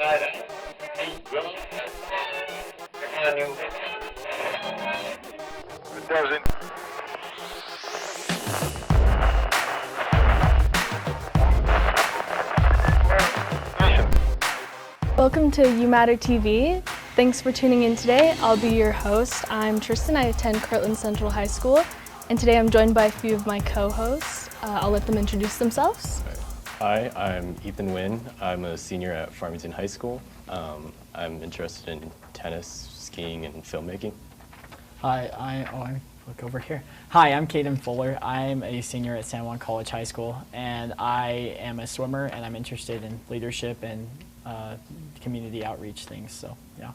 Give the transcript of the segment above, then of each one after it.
It doesn't. Welcome to UmattR TV. Thanks for tuning in today. I'll be your host. I'm Tristan. I attend Kirtland Central High School, and today I'm joined by a few of my co-hosts. I'll let them introduce themselves. Hi, I'm Ethan Wynn. I'm a senior at Farmington High School. I'm interested in tennis, skiing, and filmmaking. Hi, look over here. Hi, I'm Kaden Fuller. I'm a senior at San Juan College High School, and I am a swimmer, and I'm interested in leadership and community outreach things. So, yeah.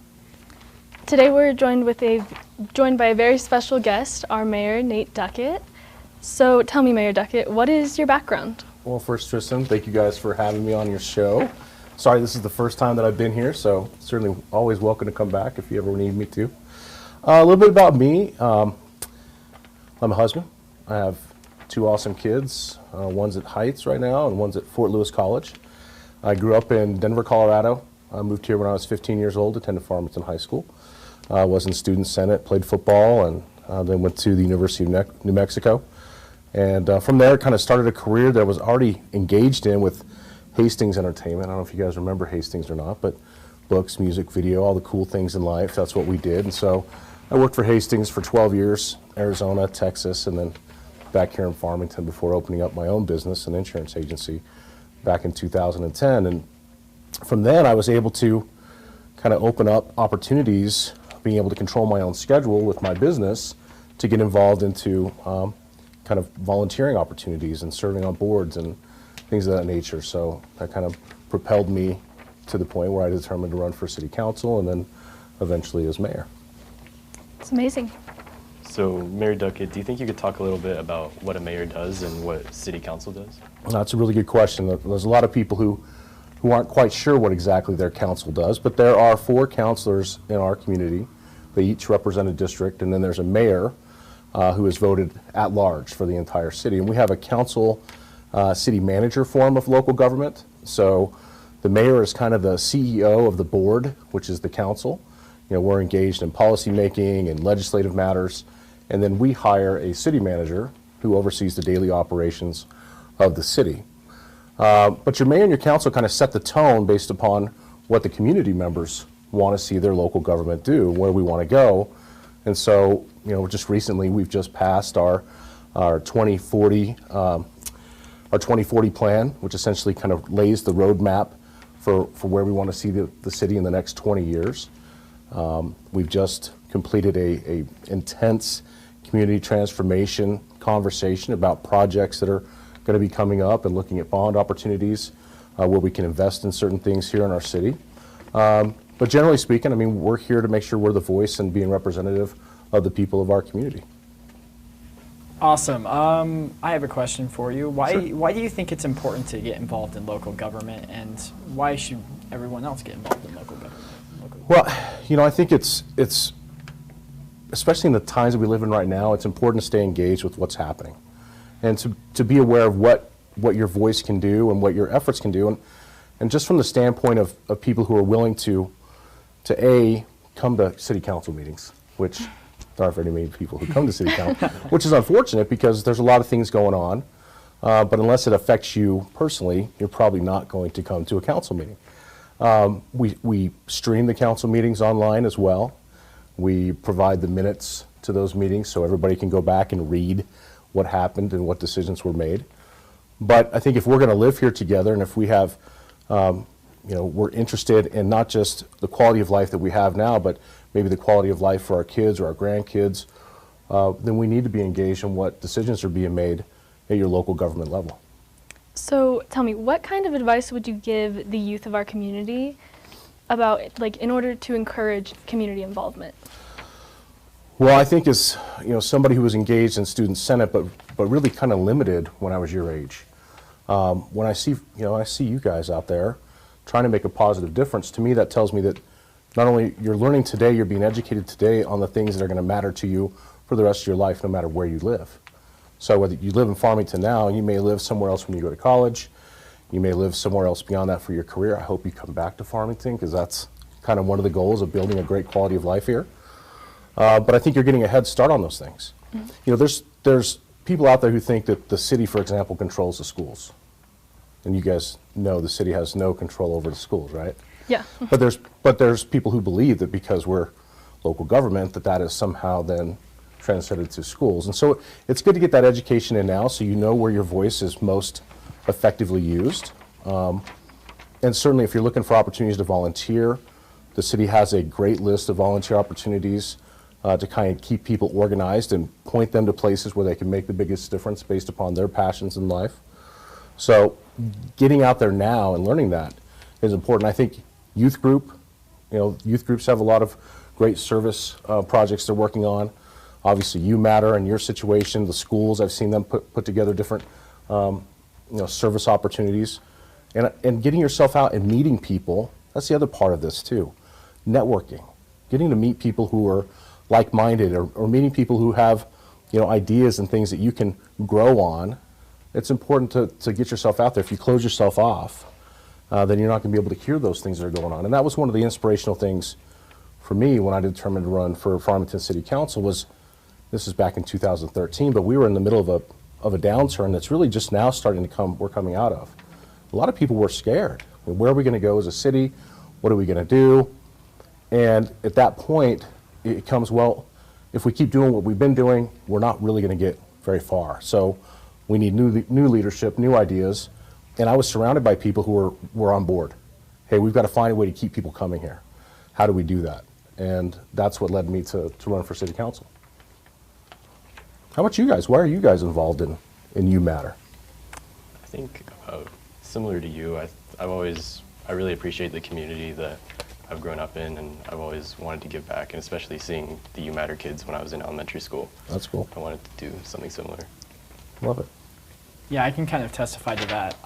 Today we're joined by a very special guest, our Mayor Nate Duckett. So tell me, Mayor Duckett, what is your background? Well, first, Tristan, thank you guys for having me on your show. Sorry, this is the first time that I've been here, so certainly always welcome to come back if you ever need me to. A little bit about me. I'm a husband. I have two awesome kids. One's at Heights right now and one's at Fort Lewis College. I grew up in Denver, Colorado. I moved here when I was 15 years old, attended Farmington High School. I was in Student Senate, played football, and then went to the University of New Mexico. And from there, kind of started a career that I was already engaged in with Hastings Entertainment. I don't know if you guys remember Hastings or not, but books, music, video, all the cool things in life, that's what we did. And so I worked for Hastings for 12 years, Arizona, Texas, and then back here in Farmington before opening up my own business, an insurance agency, back in 2010. And from then I was able to kind of open up opportunities, being able to control my own schedule with my business to get involved into kind of volunteering opportunities and serving on boards and things of that nature. So that kind of propelled me to the point where I determined to run for city council and then eventually as mayor. It's amazing. So, Mayor Duckett, do you think you could talk a little bit about what a mayor does and what city council does? That's a really good question. There's a lot of people who aren't quite sure what exactly their council does, but there are 4 councilors in our community. They each represent a district, and then there's a mayor who is voted at large for the entire city. And we have a council city manager form of local government. So the mayor is kind of the CEO of the board, which is the council. You know, we're engaged in policy making and legislative matters. And then we hire a city manager who oversees the daily operations of the city. But your mayor and your council kind of set the tone based upon what the community members want to see their local government do, where we want to go. And so, you know, just recently we've just passed our 2040 plan, which essentially kind of lays the roadmap for where we want to see the city in the next 20 years. We've just completed a intense community transformation conversation about projects that are going to be coming up and looking at bond opportunities where we can invest in certain things here in our city. But generally speaking, I mean, we're here to make sure we're the voice and being representative of the people of our community. Awesome. I have a question for you. Why do you think it's important to get involved in local government, and why should everyone else get involved in local government? Well, you know, I think it's especially in the times that we live in right now, it's important to stay engaged with what's happening and to be aware of what your voice can do and what your efforts can do. And just from the standpoint of people who are willing to come to city council meetings, which there aren't very many people who come to city council, which is unfortunate because there's a lot of things going on. But unless it affects you personally, you're probably not going to come to a council meeting. We stream the council meetings online as well. We provide the minutes to those meetings so everybody can go back and read what happened and what decisions were made. But I think if we're going to live here together and if we have, you know, we're interested in not just the quality of life that we have now, but maybe the quality of life for our kids or our grandkids, then we need to be engaged in what decisions are being made at your local government level. So tell me, what kind of advice would you give the youth of our community about, like, in order to encourage community involvement? Well, I think as, you know, somebody who was engaged in Student Senate, but really kind of limited when I was your age, when I see you guys out there trying to make a positive difference, to me that tells me that not only you're learning today, you're being educated today on the things that are going to matter to you for the rest of your life, no matter where you live. So whether you live in Farmington now, you may live somewhere else when you go to college, You may live somewhere else beyond that for your career. I hope you come back to Farmington because that's kind of one of the goals of building a great quality of life here. But I think you're getting a head start on those things. You know, there's people out there who think that the city, for example, controls the schools. And you guys know the city has no control over the schools, right? Yeah. But there's people who believe that because we're local government, that is somehow then transcended to schools. And so it's good to get that education in now so you know where your voice is most effectively used. And certainly if you're looking for opportunities to volunteer, the city has a great list of volunteer opportunities to kind of keep people organized and point them to places where they can make the biggest difference based upon their passions in life. So getting out there now and learning that is important. I think youth groups have a lot of great service projects they're working on. Obviously, UmattR and your situation, the schools, I've seen them put together different service opportunities. And getting yourself out and meeting people, that's the other part of this too. Networking, getting to meet people who are like-minded or meeting people who have ideas and things that you can grow on. It's important to get yourself out there. If you close yourself off, then you're not going to be able to hear those things that are going on. And that was one of the inspirational things for me when I determined to run for Farmington City Council. This is back in 2013, but we were in the middle of a downturn that's really just now starting to we're coming out of. A lot of people were scared. Where are we going to go as a city? What are we going to do? And at that point, it comes, well, if we keep doing what we've been doing, we're not really going to get very far. So we need new leadership, new ideas. And I was surrounded by people who were on board. Hey, we've got to find a way to keep people coming here. How do we do that? And that's what led me to run for city council. How about you guys? Why are you guys involved in UmattR? I think similar to you, I really appreciate the community that I've grown up in, and I've always wanted to give back, and especially seeing the UmattR kids when I was in elementary school. That's cool. I wanted to do something similar. Love it. Yeah, I can kind of testify to that.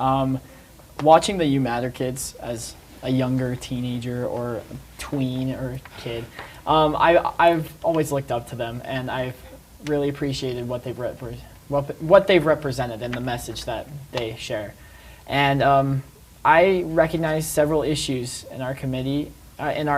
Watching the UmattR kids as a younger teenager or tween or kid, I've always looked up to them, and I've really appreciated what they've represented and the message that they share. And I recognize several issues in our community, and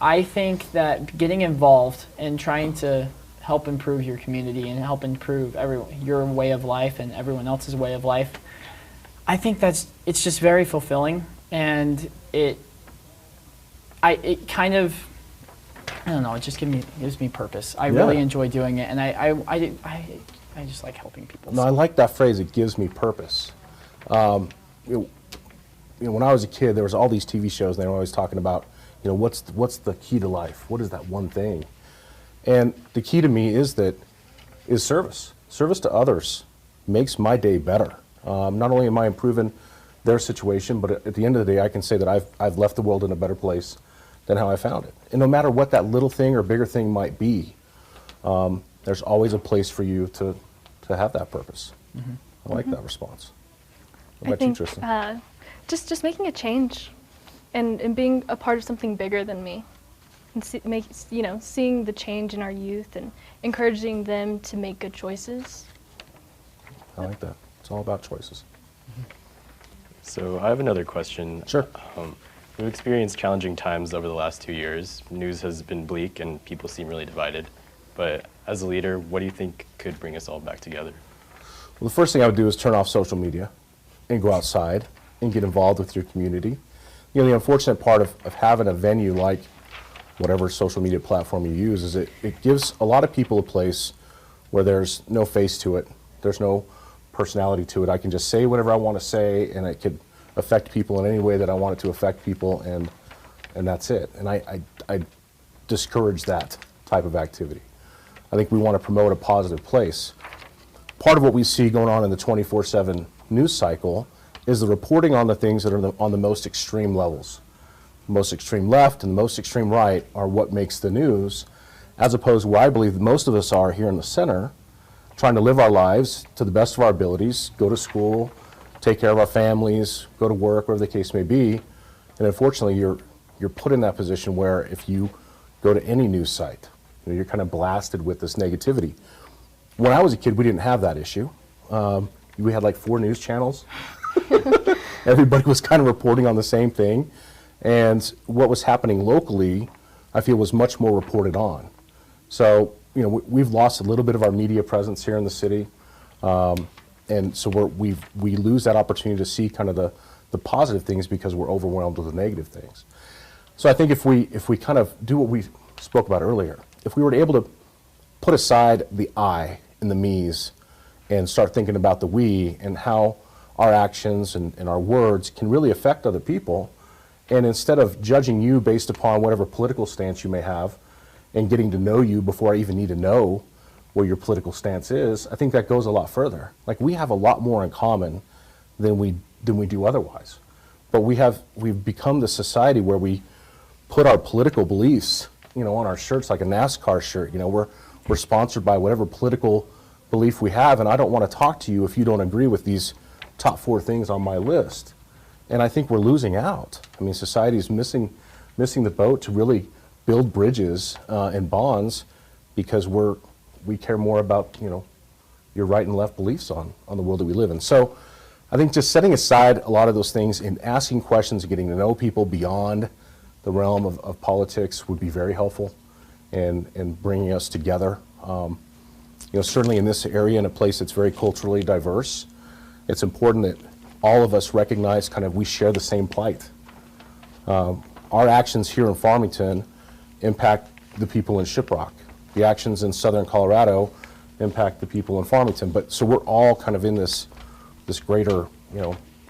I think that getting involved and trying to help improve your community and help improve your way of life and everyone else's way of life, I think it's just very fulfilling, and it kind of, I don't know, it just gives me purpose. I really enjoy doing it, and I just like helping people. No, I like that phrase, it gives me purpose. When I was a kid, there was all these TV shows, and they were always talking about, what's the key to life? What is that one thing? And the key to me is service. Service to others makes my day better. Not only am I improving their situation, but at the end of the day, I can say that I've left the world in a better place than how I found it. And no matter what that little thing or bigger thing might be, there's always a place for you to have that purpose. Mm-hmm. I like that response. What about you, Tristan? Just making a change and being a part of something bigger than me. And seeing the change in our youth and encouraging them to make good choices. I like that. It's all about choices. So I have another question. Sure. We've experienced challenging times over the last 2 years. News has been bleak and people seem really divided. But as a leader, what do you think could bring us all back together? Well, the first thing I would do is turn off social media and go outside and get involved with your community. The unfortunate part of having a venue like whatever social media platform you use is it gives a lot of people a place where there's no face to it. There's no personality to it. I can just say whatever I want to say, and it could affect people in any way that I want it to affect people, and that's it. And I discourage that type of activity. I think we want to promote a positive place. Part of what we see going on in the 24/7 news cycle is the reporting on the things that are on the most extreme levels. The most extreme left and the most extreme right are what makes the news, as opposed to where I believe most of us are here in the center, trying to live our lives to the best of our abilities, go to school, take care of our families, go to work, whatever the case may be. And unfortunately, you're put in that position where if you go to any news site, you're kind of blasted with this negativity. When I was a kid, we didn't have that issue. we had like 4 news channels. Everybody was kind of reporting on the same thing. And what was happening locally, I feel, was much more reported on. So, we've lost a little bit of our media presence here in the city. And so we lose that opportunity to see kind of the positive things because we're overwhelmed with the negative things. So I think if we kind of do what we spoke about earlier, if we were able to put aside the I and the me's and start thinking about the we and how our actions and our words can really affect other people, and instead of judging you based upon whatever political stance you may have and getting to know you before I even need to know what your political stance is, I think that goes a lot further. Like, we have a lot more in common than we do otherwise. But we've become the society where we put our political beliefs, on our shirts, like a NASCAR shirt. We're sponsored by whatever political belief we have, and I don't want to talk to you if you don't agree with these top 4 things on my list. And I think we're losing out. I mean, society is missing the boat to really build bridges and bonds because we care more about, your right and left beliefs on the world that we live in. So I think just setting aside a lot of those things and asking questions and getting to know people beyond the realm of politics would be very helpful in bringing us together. Certainly in this area, in a place that's very culturally diverse, it's important that all of us recognize kind of we share the same plight. Our actions here in Farmington impact the people in Shiprock. The actions in southern Colorado impact the people in Farmington. But so we're all kind of in this greater,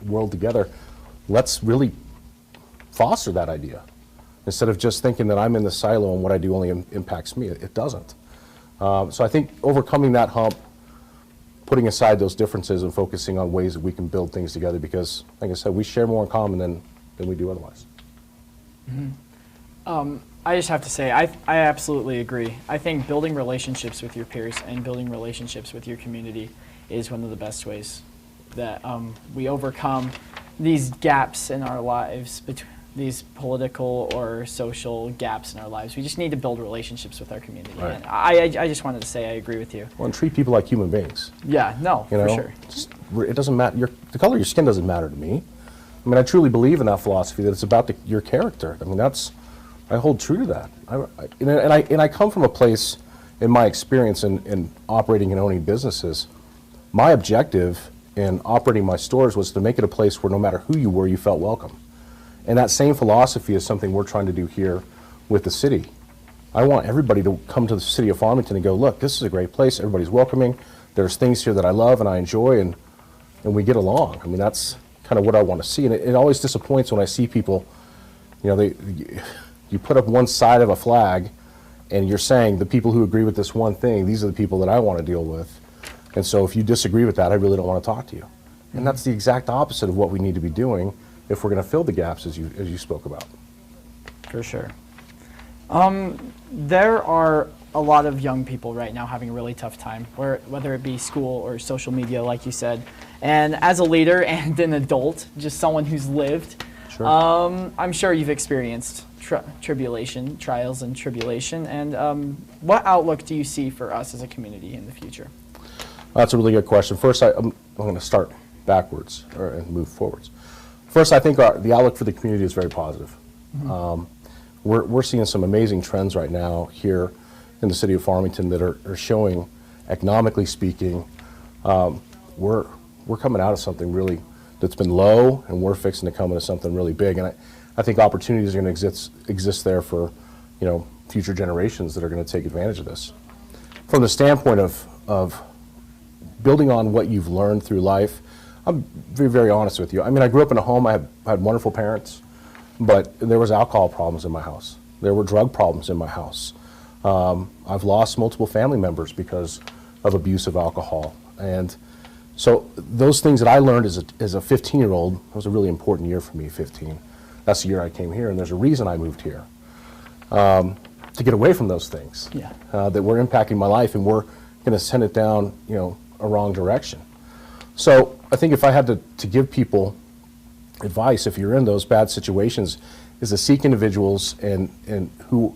world together. Let's really foster that idea instead of just thinking that I'm in the silo and what I do only impacts me. It doesn't. So I think overcoming that hump, putting aside those differences and focusing on ways that we can build things together, because, like I said, we share more in common than we do otherwise. Mm-hmm. I just have to say, I absolutely agree. I think building relationships with your peers and building relationships with your community is one of the best ways that we overcome these gaps in our lives, these political or social gaps in our lives. We just need to build relationships with our community. Right. And I just wanted to say I agree with you. Well, and treat people like human beings. Yeah, no, for sure. It doesn't matter. The color of your skin doesn't matter to me. I mean, I truly believe in that philosophy that it's about your character. I mean, I hold true to that. And I come from a place, in my experience in operating and owning businesses, my objective in operating my stores was to make it a place where no matter who you were, you felt welcome. And that same philosophy is something we're trying to do here with the city. I want everybody to come to the city of Farmington and go, look, this is a great place. Everybody's welcoming. There's things here that I love and I enjoy, and we get along. I mean, that's kind of what I want to see. And it always disappoints when I see people, you put up one side of a flag and you're saying the people who agree with this one thing, these are the people that I want to deal with. And so if you disagree with that, I really don't want to talk to you. And that's the exact opposite of what we need to be doing if we're going to fill the gaps as you spoke about. For sure. There are a lot of young people right now having a really tough time, whether it be school or social media, like you said. And as a leader and an adult, just someone who's lived, Sure. I'm sure you've experienced trials and tribulation. And what outlook do you see for us as a community in the future? That's a really good question. First, I'm going to start backwards and move forwards. First, I think the outlook for the community is very positive. Mm-hmm. We're seeing some amazing trends right now here in the city of Farmington that are showing, economically speaking, we're coming out of something really that's been low, and we're fixing to come into something really big. And I think opportunities are going to exist there for future generations that are going to take advantage of this. From the standpoint of building on what you've learned through life, I'm very, very honest with you. I mean, I grew up in a home, I had wonderful parents, but there was alcohol problems in my house. There were drug problems in my house. I've lost multiple family members because of abuse of alcohol. And so those things that I learned as a 15-year-old, it was a really important year for me, 15. That's the year I came here, and there's a reason I moved here, to get away from those things that were impacting my life, and we're going to send it down, a wrong direction. So I think if I had to give people advice, if you're in those bad situations, is to seek individuals and who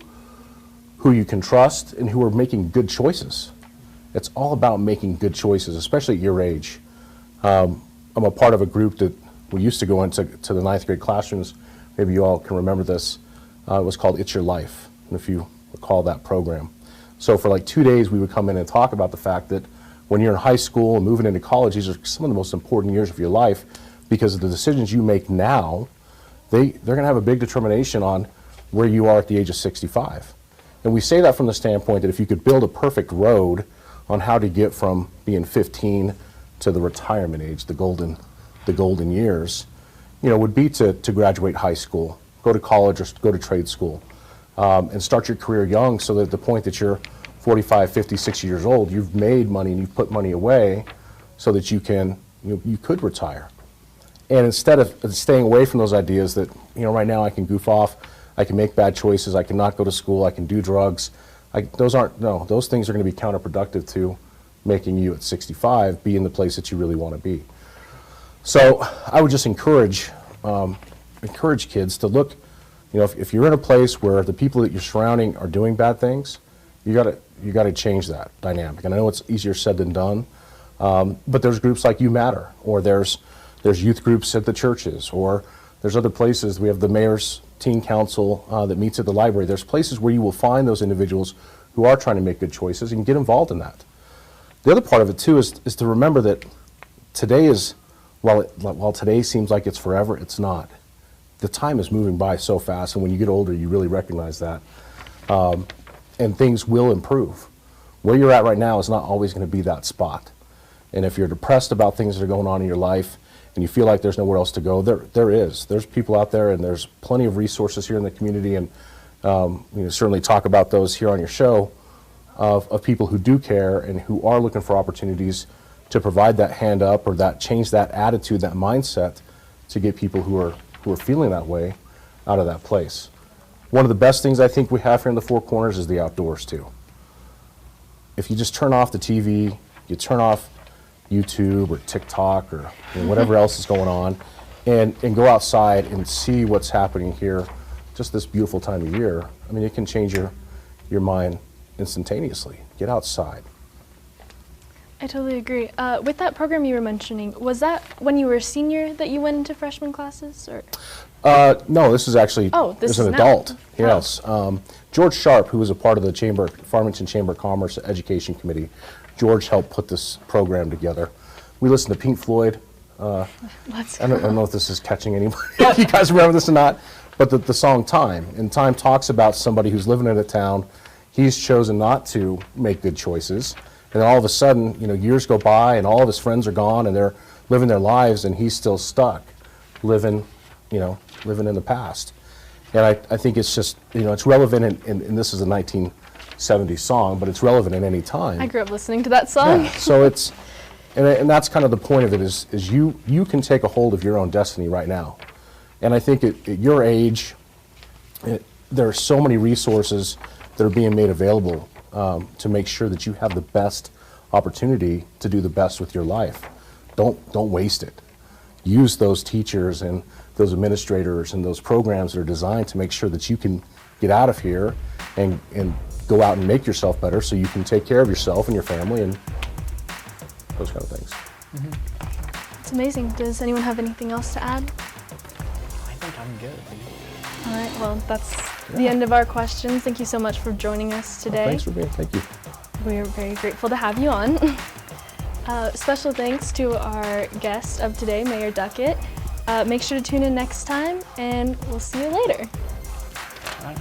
you can trust and who are making good choices. It's all about making good choices, especially at your age. I'm a part of a group that we used to go into the 9th grade classrooms. Maybe you all can remember this. It was called It's Your Life, and if you recall that program. So for like 2 days, we would come in and talk about the fact that when you're in high school and moving into college, these are some of the most important years of your life, because of the decisions you make now, they're going to have a big determination on where you are at the age of 65. And we say that from the standpoint that if you could build a perfect road on how to get from being 15 to the retirement age, the golden years, would be to graduate high school, go to college or go to trade school, and start your career young, so that at the point that you're 45, 50, 60 years old, you've made money and you've put money away so that you could retire. And instead of staying away from those ideas that, right now I can goof off, I can make bad choices, I cannot go to school, I can do drugs, those things are going to be counterproductive to making you at 65 be in the place that you really want to be. So I would just encourage kids to look, if you're in a place where the people that you're surrounding are doing bad things, you got to change that dynamic. And I know it's easier said than done, but there's groups like UmattR, or there's youth groups at the churches, or there's other places. We have the mayor's teen council that meets at the library. There's places where you will find those individuals who are trying to make good choices, and get involved in that. The other part of it too is to remember that today is, while today seems like it's forever, it's not. The time is moving by so fast, and when you get older, you really recognize that. And things will improve. Where you're at right now is not always going to be that spot. And if you're depressed about things that are going on in your life, and you feel like there's nowhere else to go, there's people out there, and there's plenty of resources here in the community, and certainly talk about those here on your show, of people who do care and who are looking for opportunities to provide that hand up, or that change that attitude, that mindset, to get people who are feeling that way out of that place. One of the best things I think we have here in the Four Corners is the outdoors too. If you just turn off the TV, you turn off YouTube or TikTok or whatever else is going on, and go outside and see what's happening here, just this beautiful time of year, it can change your mind instantaneously. Get outside. I totally agree. With that program you were mentioning, was that when you were a senior that you went into freshman classes, or? No, this is actually this as an is adult. Now. Yes. George Sharp, who was a part of the Farmington Chamber of Commerce Education Committee, George helped put this program together. We listened to Pink Floyd. I don't know if this is catching anybody, if you guys remember this or not, but the song Time. And Time talks about somebody who's living in a town. He's chosen not to make good choices. And then all of a sudden, years go by and all of his friends are gone and they're living their lives, and he's still stuck living in the past. And I think it's just, it's relevant, and this is a 1970s song, but it's relevant at any time. I grew up listening to that song. Yeah, so it's, and that's kind of the point of it, is you can take a hold of your own destiny right now. And I think at your age, there are so many resources that are being made available to make sure that you have the best opportunity to do the best with your life. Don't waste it. Use those teachers and those administrators and those programs that are designed to make sure that you can get out of here and go out and make yourself better, so you can take care of yourself and your family and those kind of things. Mm-hmm. It's amazing. Does anyone have anything else to add? I think I'm good. All right, well, that's the end of our questions. Thank you so much for joining us today. Thanks for being, thank you. We are very grateful to have you on. Special thanks to our guest of today, Mayor Duckett. Make sure to tune in next time, and we'll see you later. All right.